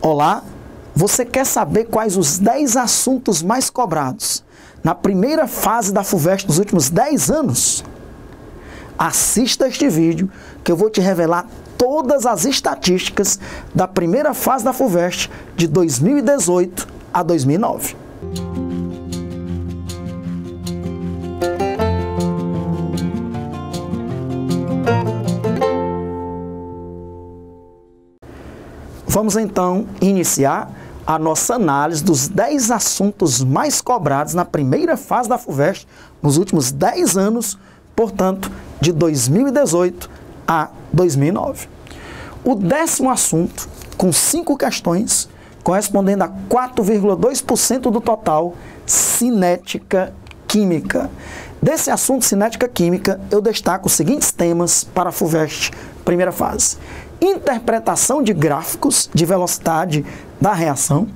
Olá, você quer saber quais os 10 assuntos mais cobrados na primeira fase da FUVEST nos últimos 10 anos? Assista este vídeo que eu vou te revelar todas as estatísticas da primeira fase da FUVEST de 2018 a 2009. Vamos então iniciar a nossa análise dos 10 assuntos mais cobrados na primeira fase da FUVEST nos últimos 10 anos, portanto, de 2018 a 2009. O 10º assunto, com 5 questões, correspondendo a 4,2% do total, cinética química. Desse assunto, cinética química, eu destaco os seguintes temas para a FUVEST primeira fase: interpretação de gráficos de velocidade da reação,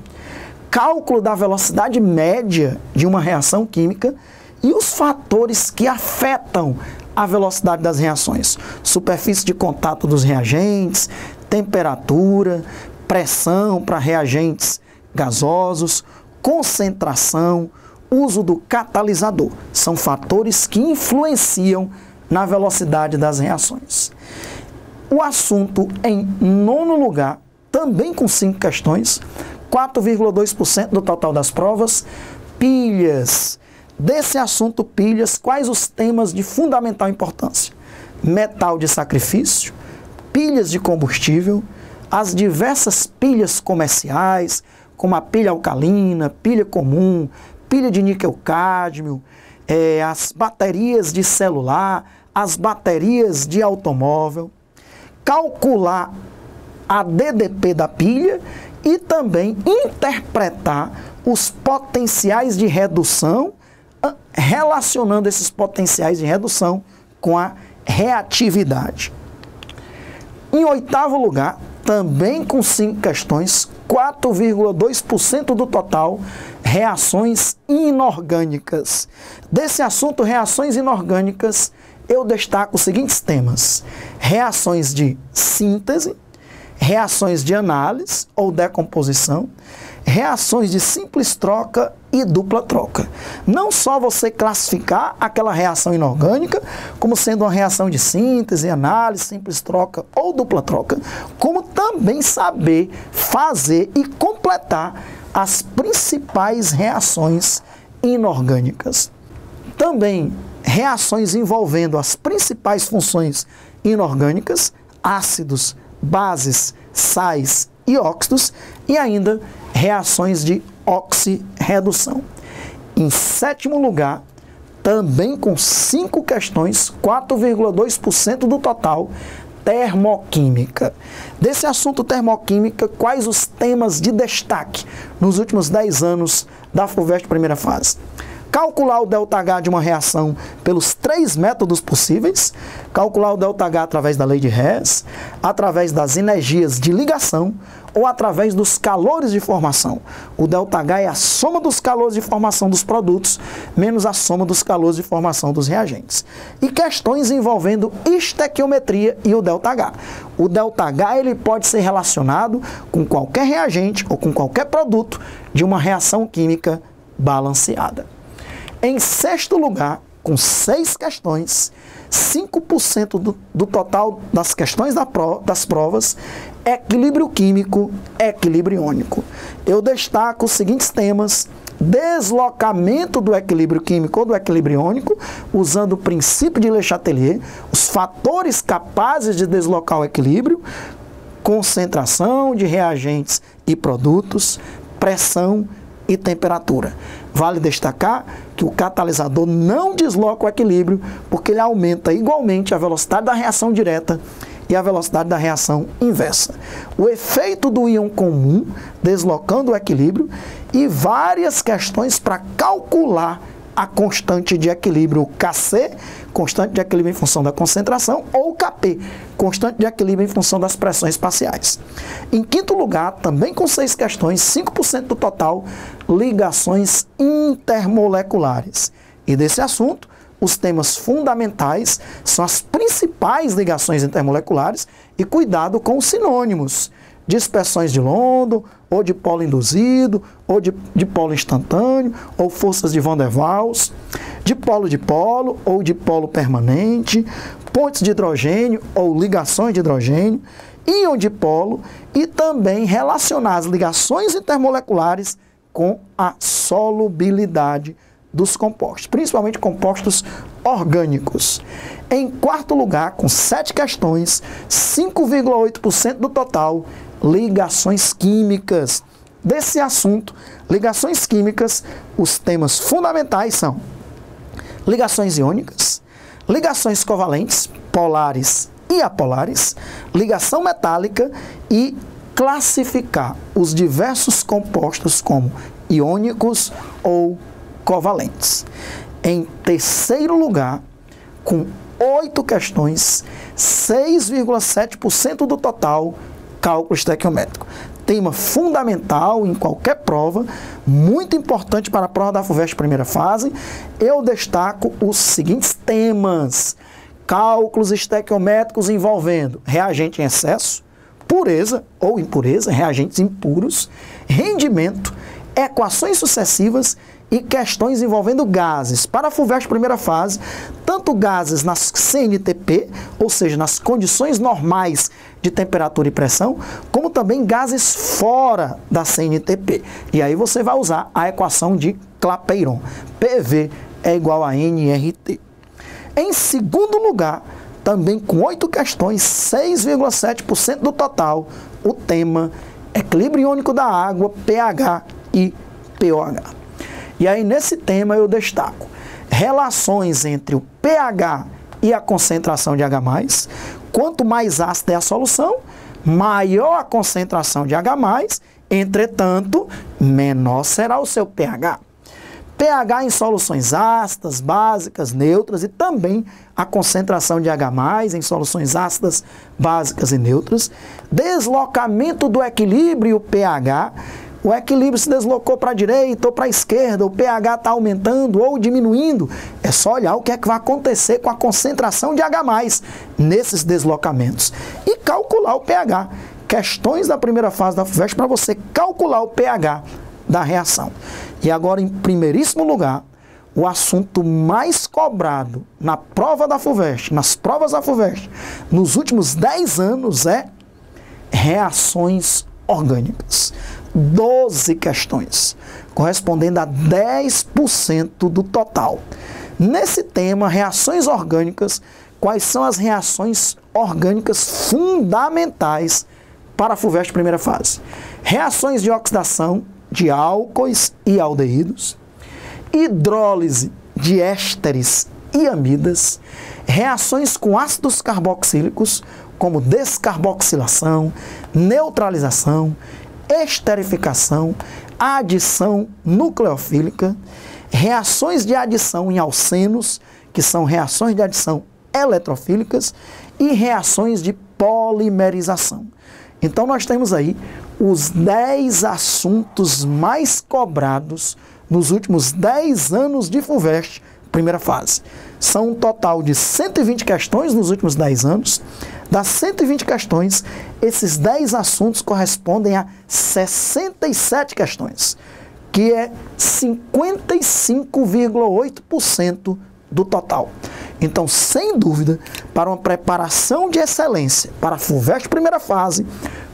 cálculo da velocidade média de uma reação química e os fatores que afetam a velocidade das reações: superfície de contato dos reagentes, temperatura, pressão para reagentes gasosos, concentração, uso do catalisador. São fatores que influenciam na velocidade das reações. O assunto em 9º lugar, também com 5 questões, 4,2% do total das provas, pilhas. Desse assunto, pilhas, quais os temas de fundamental importância? Metal de sacrifício, pilhas de combustível, as diversas pilhas comerciais, como a pilha alcalina, pilha comum, pilha de níquel-cádmio, as baterias de celular, as baterias de automóvel, calcular a DDP da pilha e também interpretar os potenciais de redução, relacionando esses potenciais de redução com a reatividade. Em 8º lugar, também com 5 questões, 4,2% do total, reações inorgânicas. Desse assunto, reações inorgânicas, eu destaco os seguintes temas: reações de síntese, reações de análise ou decomposição, reações de simples troca e dupla troca. Não só você classificar aquela reação inorgânica como sendo uma reação de síntese, análise, simples troca ou dupla troca, como também saber fazer e completar as principais reações inorgânicas. Também reações envolvendo as principais funções inorgânicas, ácidos, bases, sais e óxidos, e ainda reações de oxirredução. Em 7º lugar, também com 5 questões, 4,2% do total, termoquímica. Desse assunto termoquímica, quais os temas de destaque nos últimos 10 anos da FUVEST primeira fase? Calcular o ΔH de uma reação pelos 3 métodos possíveis, calcular o ΔH através da lei de Hess, através das energias de ligação ou através dos calores de formação. O ΔH é a soma dos calores de formação dos produtos menos a soma dos calores de formação dos reagentes. E questões envolvendo estequiometria e o ΔH. O ΔH ele pode ser relacionado com qualquer reagente ou com qualquer produto de uma reação química balanceada. Em 6º lugar, com 6 questões, 5% do total das questões das provas, equilíbrio químico, equilíbrio iônico. Eu destaco os seguintes temas: deslocamento do equilíbrio químico ou do equilíbrio iônico, usando o princípio de Le Chatelier, os fatores capazes de deslocar o equilíbrio, concentração de reagentes e produtos, pressão e temperatura. Vale destacar que o catalisador não desloca o equilíbrio, porque ele aumenta igualmente a velocidade da reação direta e a velocidade da reação inversa. O efeito do íon comum deslocando o equilíbrio e várias questões para calcular a constante de equilíbrio Kc, constante de equilíbrio em função da concentração, ou Kp, constante de equilíbrio em função das pressões parciais. Em 5º lugar, também com 6 questões, 5% do total, ligações intermoleculares. E desse assunto, os temas fundamentais são as principais ligações intermoleculares e cuidado com os sinônimos. dispersões de London, ou de polo induzido, ou de polo instantâneo, ou forças de Van der Waals, de polo, ou de polo permanente, pontes de hidrogênio, ou ligações de hidrogênio, íon dipolo, e também relacionar as ligações intermoleculares com a solubilidade dos compostos, principalmente compostos orgânicos. Em quarto lugar, com 7 questões, 5,8% do total, ligações químicas. Desse assunto, ligações químicas, os temas fundamentais são ligações iônicas, ligações covalentes, polares e apolares, ligação metálica e classificar os diversos compostos como iônicos ou covalentes. Em terceiro lugar, com 8 questões, 6,7% do total, cálculo estequiométrico. Tema fundamental em qualquer prova, muito importante para a prova da FUVEST primeira fase. Eu destaco os seguintes temas: cálculos estequiométricos envolvendo reagente em excesso, pureza ou impureza, reagentes impuros, rendimento, equações sucessivas e questões envolvendo gases. Para a FUVEST primeira fase, tanto gases nas CNTP, ou seja, nas condições normais de temperatura e pressão, como também gases fora da CNTP. E aí você vai usar a equação de Clapeyron. PV é igual a nRT. Em segundo lugar, também com 8 questões, 6,7% do total, o tema equilíbrio iônico da água, pH e pOH. E aí nesse tema eu destaco relações entre o pH e a concentração de H+. Quanto mais ácida é a solução, maior a concentração de H+, entretanto, menor será o seu pH. pH em soluções ácidas, básicas, neutras e também a concentração de H+, em soluções ácidas, básicas e neutras. Deslocamento do equilíbrio pH. O equilíbrio se deslocou para a direita ou para a esquerda, o pH está aumentando ou diminuindo. É só olhar o que é que vai acontecer com a concentração de H+ nesses deslocamentos. E calcular o pH. Questões da primeira fase da FUVEST para você calcular o pH da reação. E agora, em primeiríssimo lugar, o assunto mais cobrado na prova da FUVEST, nas provas da FUVEST, nos últimos 10 anos é reações orgânicas. 12 questões, correspondendo a 10% do total. Nesse tema, reações orgânicas, quais são as reações orgânicas fundamentais para a FUVEST primeira fase? Reações de oxidação de álcoois e aldeídos, hidrólise de ésteres e amidas, reações com ácidos carboxílicos, como descarboxilação, neutralização, esterificação, adição nucleofílica, reações de adição em alcenos, que são reações de adição eletrofílicas, e reações de polimerização. Então nós temos aí os 10 assuntos mais cobrados nos últimos 10 anos de FUVEST, primeira fase. São um total de 120 questões nos últimos 10 anos. Das 120 questões, esses 10 assuntos correspondem a 67 questões, que é 55,8% do total. Então, sem dúvida, para uma preparação de excelência para a FUVEST primeira fase,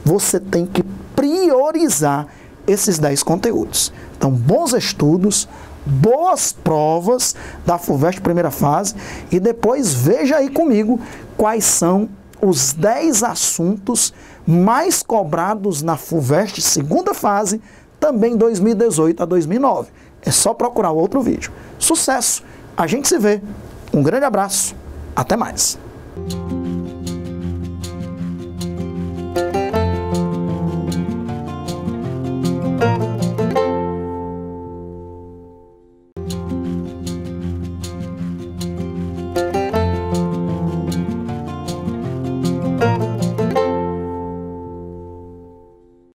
você tem que priorizar esses 10 conteúdos. Então, bons estudos, boas provas da FUVEST primeira fase e depois veja aí comigo quais são os 10 assuntos mais cobrados na FUVEST segunda fase, também 2018 a 2009. É só procurar outro vídeo. Sucesso! A gente se vê. Um grande abraço. Até mais.